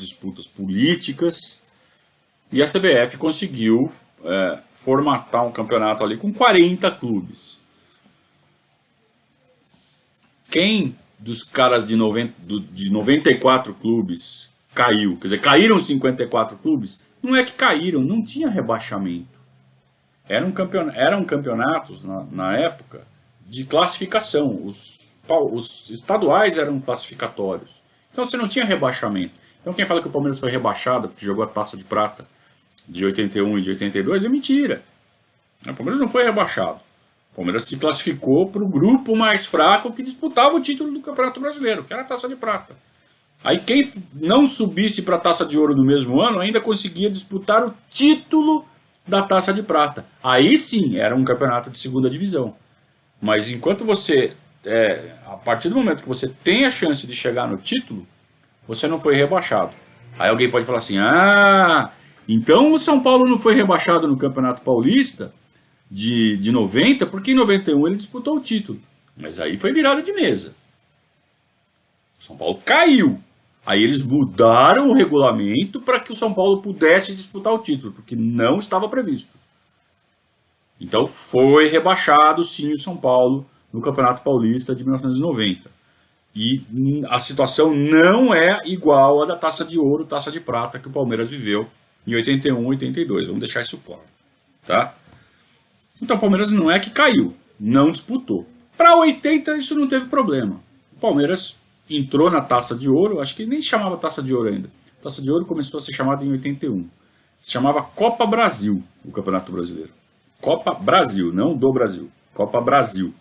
disputas políticas, e a CBF conseguiu formatar um campeonato ali com 40 clubes. Quem dos caras de 94 clubes caiu? Quer dizer, caíram 54 clubes? Não é que caíram, não tinha rebaixamento. Eram campeonatos, na época, de classificação. Os estaduais eram classificatórios. Então você não tinha rebaixamento. Então quem fala que o Palmeiras foi rebaixado porque jogou a Taça de Prata de 81 e de 82 é mentira. O Palmeiras não foi rebaixado. O Palmeiras se classificou para o grupo mais fraco que disputava o título do Campeonato Brasileiro, que era a Taça de Prata. Aí quem não subisse para a Taça de Ouro no mesmo ano ainda conseguia disputar o título da Taça de Prata. Aí sim, era um campeonato de segunda divisão. Mas enquanto você, a partir do momento que você tem a chance de chegar no título, você não foi rebaixado. Aí alguém pode falar assim, então o São Paulo não foi rebaixado no Campeonato Paulista de 90, porque em 91 ele disputou o título. Mas aí foi virada de mesa. O São Paulo caiu. Aí eles mudaram o regulamento para que o São Paulo pudesse disputar o título, porque não estava previsto. Então foi rebaixado sim o São Paulo no Campeonato Paulista de 1990. E a situação não é igual à da Taça de Ouro, Taça de Prata que o Palmeiras viveu em 81 e 82. Vamos deixar isso claro. Tá? Então o Palmeiras não é que caiu, não disputou. Para 80 isso não teve problema. O Palmeiras entrou na Taça de Ouro, acho que nem chamava Taça de Ouro ainda. A Taça de Ouro começou a ser chamada em 81. Se chamava Copa Brasil, o Campeonato Brasileiro. Copa Brasil, não do Brasil. Copa Brasil.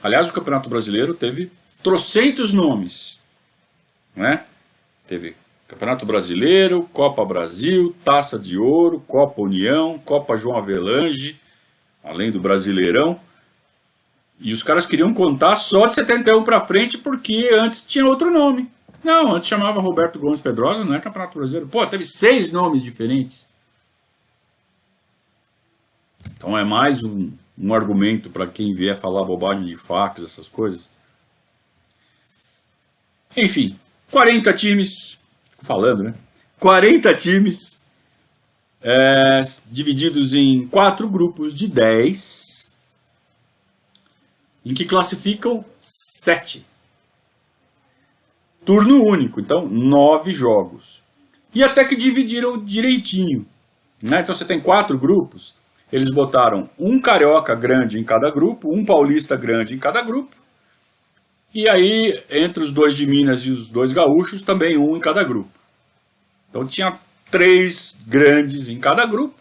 Aliás, o Campeonato Brasileiro teve trocentos nomes. Né? Teve Campeonato Brasileiro, Copa Brasil, Taça de Ouro, Copa União, Copa João Avelange, além do Brasileirão. E os caras queriam contar só de 71 para frente porque antes tinha outro nome. Não, antes chamava Roberto Gomes Pedrosa, não é Campeonato Brasileiro. Pô, teve 6 nomes diferentes. Então é mais um argumento para quem vier falar bobagem de facas, essas coisas. Enfim, 40 times, fico falando, né? 40 times divididos em 4 grupos de 10, em que classificam 7. Turno único, então 9 jogos. E até que dividiram direitinho. Né? Então você tem 4 grupos, eles botaram um carioca grande em cada grupo, um paulista grande em cada grupo. E aí, entre os 2 de Minas e os 2 gaúchos, também um em cada grupo. Então tinha 3 grandes em cada grupo.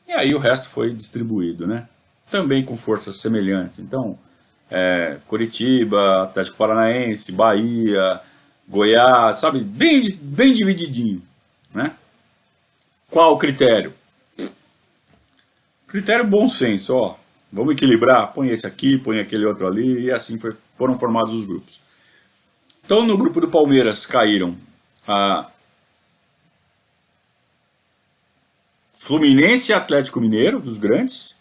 E aí o resto foi distribuído, né? Também com forças semelhantes. Então, Curitiba, Atlético Paranaense, Bahia, Goiás, sabe? Bem divididinho, né? Qual o critério? Critério bom senso, ó. Vamos equilibrar, põe esse aqui, põe aquele outro ali, e assim foram formados os grupos. Então, no grupo do Palmeiras caíram a Fluminense e Atlético Mineiro, dos grandes.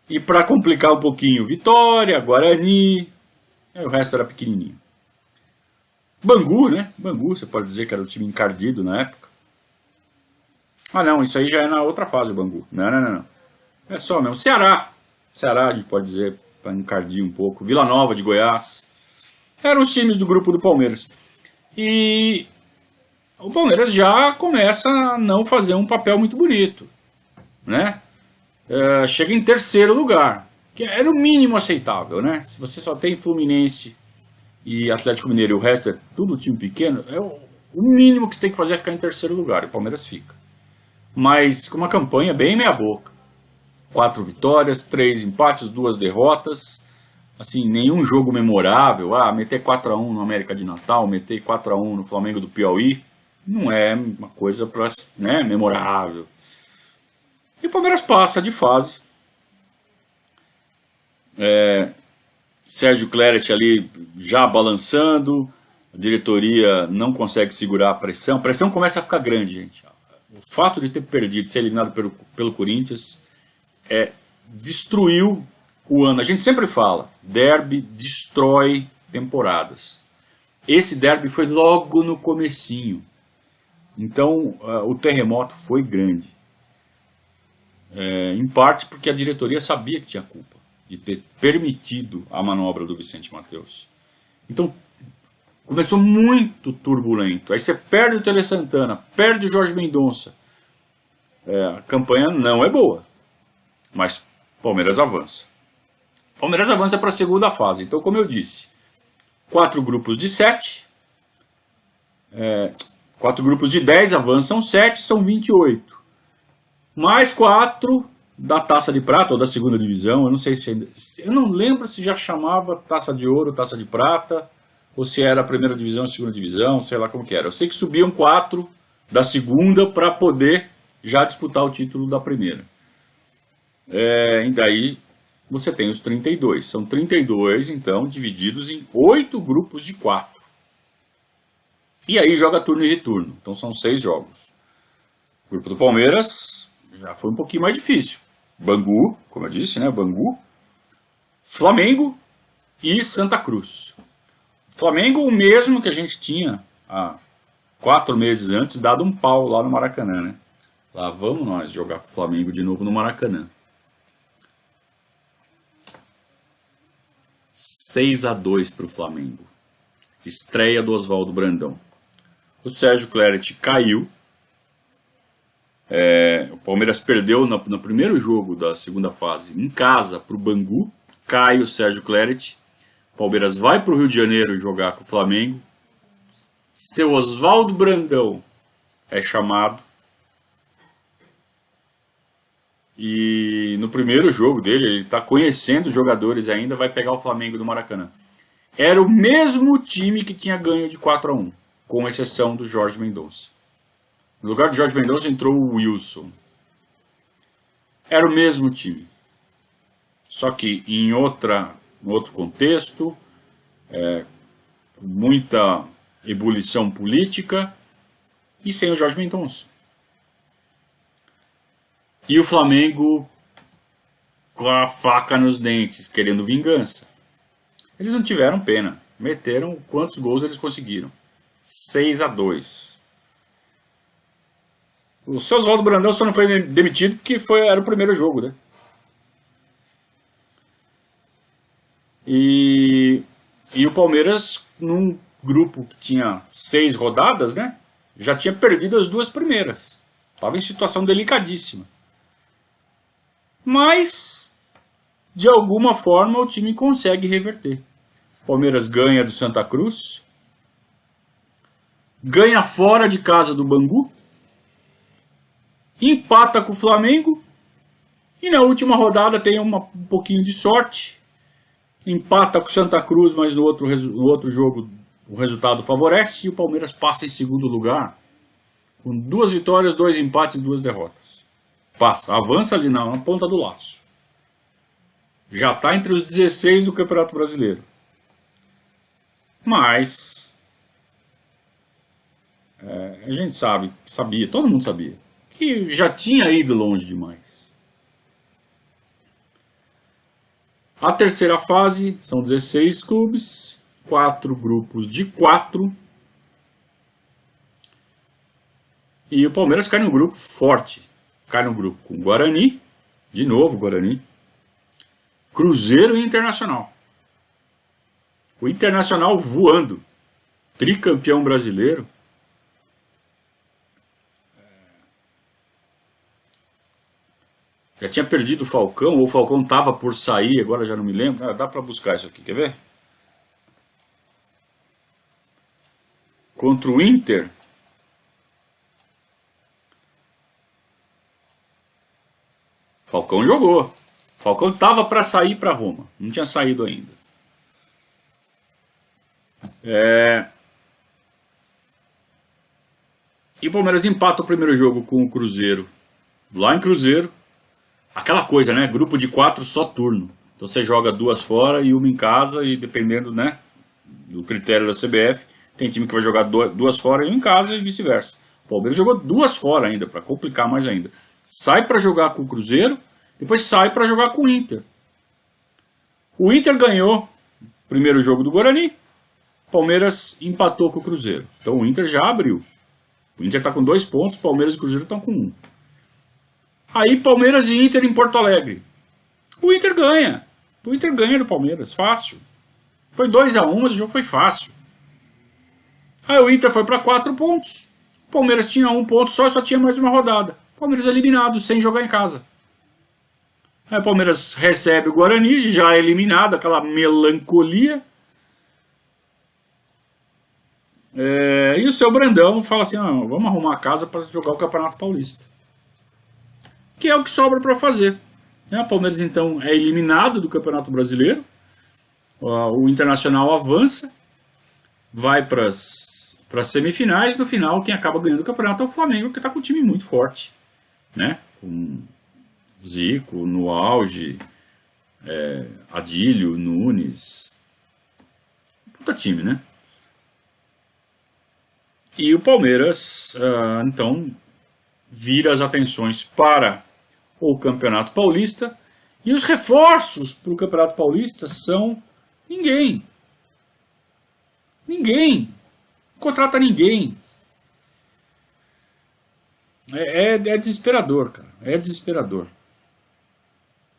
E para complicar um pouquinho, Vitória, Guarani, o resto era pequenininho. Bangu, né? Bangu, você pode dizer que era o time encardido na época. Ah não, isso aí já é na outra fase o Bangu. Não. É só mesmo. Ceará, a gente pode dizer, para encardir um pouco. Vila Nova de Goiás. Eram os times do grupo do Palmeiras. E o Palmeiras já começa a não fazer um papel muito bonito, né? Chega em terceiro lugar, que era o mínimo aceitável, né? Se você só tem Fluminense e Atlético Mineiro e o resto é tudo time pequeno, o mínimo que você tem que fazer é ficar em terceiro lugar, e o Palmeiras fica. Mas com uma campanha bem meia boca. 4 vitórias, 3 empates, 2 derrotas. Assim, nenhum jogo memorável. Meter 4-1 no América de Natal, meter 4-1 no Flamengo do Piauí, não é uma coisa memorável. E o Palmeiras passa de fase. Sérgio Cléret ali já balançando. A diretoria não consegue segurar a pressão. A pressão começa a ficar grande, gente. O fato de ter perdido, ser eliminado pelo Corinthians, destruiu o ano. A gente sempre fala, derby destrói temporadas. Esse derby foi logo no comecinho. Então, o terremoto foi grande. Em parte porque a diretoria sabia que tinha culpa de ter permitido a manobra do Vicente Mateus. Então, começou muito turbulento. Aí você perde o Tele Santana, perde o Jorge Mendonça. A campanha não é boa, mas Palmeiras avança. Palmeiras avança para a segunda fase. Então, como eu disse, 4 grupos de 7, 4 grupos de 10 avançam 7, são 28. Mais 4 da Taça de Prata ou da segunda divisão. Eu não sei se ainda, eu não lembro se já chamava Taça de Ouro, Taça de Prata, ou se era a primeira divisão, a segunda divisão, sei lá como que era. Eu sei que subiam 4 da segunda para poder já disputar o título da primeira. E daí você tem os 32. São 32, então, divididos em 8 grupos de 4. E aí joga turno e retorno. Então são 6 jogos. O grupo do Palmeiras já foi um pouquinho mais difícil. Bangu, como eu disse, né? Bangu, Flamengo e Santa Cruz. Flamengo, o mesmo que a gente tinha há 4 meses antes, dado um pau lá no Maracanã, né? Lá vamos nós jogar com o Flamengo de novo no Maracanã. 6-2 para o Flamengo. Estreia do Oswaldo Brandão. O Sérgio Cléret caiu. O Palmeiras perdeu no primeiro jogo da segunda fase em casa para o Bangu. Cai o Sérgio Cléret. O Palmeiras vai para o Rio de Janeiro jogar com o Flamengo. Seu Oswaldo Brandão é chamado. E no primeiro jogo dele, ele está conhecendo os jogadores ainda, vai pegar o Flamengo do Maracanã. Era o mesmo time que tinha ganho de 4-1, com exceção do Jorge Mendonça. No lugar do Jorge Mendonça entrou o Wilson. Era o mesmo time. Só que em outro contexto, muita ebulição política e sem o Jorge Mendonça. E o Flamengo com a faca nos dentes, querendo vingança. Eles não tiveram pena. Meteram quantos gols eles conseguiram. 6-2. O seu Oswaldo Brandão só não foi demitido porque era o primeiro jogo, né? E o Palmeiras, num grupo que tinha 6 rodadas, né? Já tinha perdido as 2 primeiras. Estava em situação delicadíssima. Mas, de alguma forma, o time consegue reverter. O Palmeiras ganha do Santa Cruz. Ganha fora de casa do Bangu. Empata com o Flamengo. E na última rodada tem um pouquinho de sorte. Empata com o Santa Cruz, mas no outro jogo o resultado favorece. E o Palmeiras passa em segundo lugar. Com 2 vitórias, 2 empates e 2 derrotas. Passa, avança ali na ponta do laço. Já está entre os 16 do Campeonato Brasileiro. Mas a gente sabia, todo mundo sabia, que já tinha ido longe demais. A terceira fase são 16 clubes, 4 grupos de 4. E o Palmeiras cai num grupo forte. Cai no grupo com Guarani, de novo Guarani, Cruzeiro e Internacional. O Internacional voando, tricampeão brasileiro. Já tinha perdido o Falcão, ou o Falcão estava por sair, agora já não me lembro. Dá para buscar isso aqui, quer ver? Contra o Inter. Falcão jogou. Falcão estava para sair para Roma. Não tinha saído ainda. E o Palmeiras empata o primeiro jogo com o Cruzeiro. Lá em Cruzeiro. Aquela coisa, né? Grupo de 4 só turno. Então você joga 2 fora e uma em casa. E dependendo, né, do critério da CBF, tem time que vai jogar 2 fora e uma em casa e vice-versa. O Palmeiras jogou 2 fora ainda, para complicar mais ainda. Sai para jogar com o Cruzeiro, depois sai para jogar com o Inter. O Inter ganhou o primeiro jogo do Guarani, o Palmeiras empatou com o Cruzeiro. Então o Inter já abriu. O Inter está com 2 pontos, Palmeiras e Cruzeiro estão com 1. Aí Palmeiras e Inter em Porto Alegre. O Inter ganha. O Inter ganha do Palmeiras, fácil. Foi 2-1, mas o jogo foi fácil. Aí o Inter foi para 4 pontos. O Palmeiras tinha 1 ponto só tinha mais uma rodada. O Palmeiras eliminado, sem jogar em casa. Aí o Palmeiras recebe o Guarani, já eliminado, aquela melancolia. E o seu Brandão fala assim, vamos arrumar a casa para jogar o Campeonato Paulista. Que é o que sobra para fazer. O Palmeiras então é eliminado do Campeonato Brasileiro. O Internacional avança, vai para as semifinais. No final, quem acaba ganhando o campeonato é o Flamengo, que está com um time muito forte, né? Com Zico no auge, Adílio, Nunes. Puta time, né? E o Palmeiras, então, vira as atenções para o Campeonato Paulista. E os reforços para o Campeonato Paulista são ninguém. Ninguém. Não contrata ninguém. É desesperador, cara. É desesperador.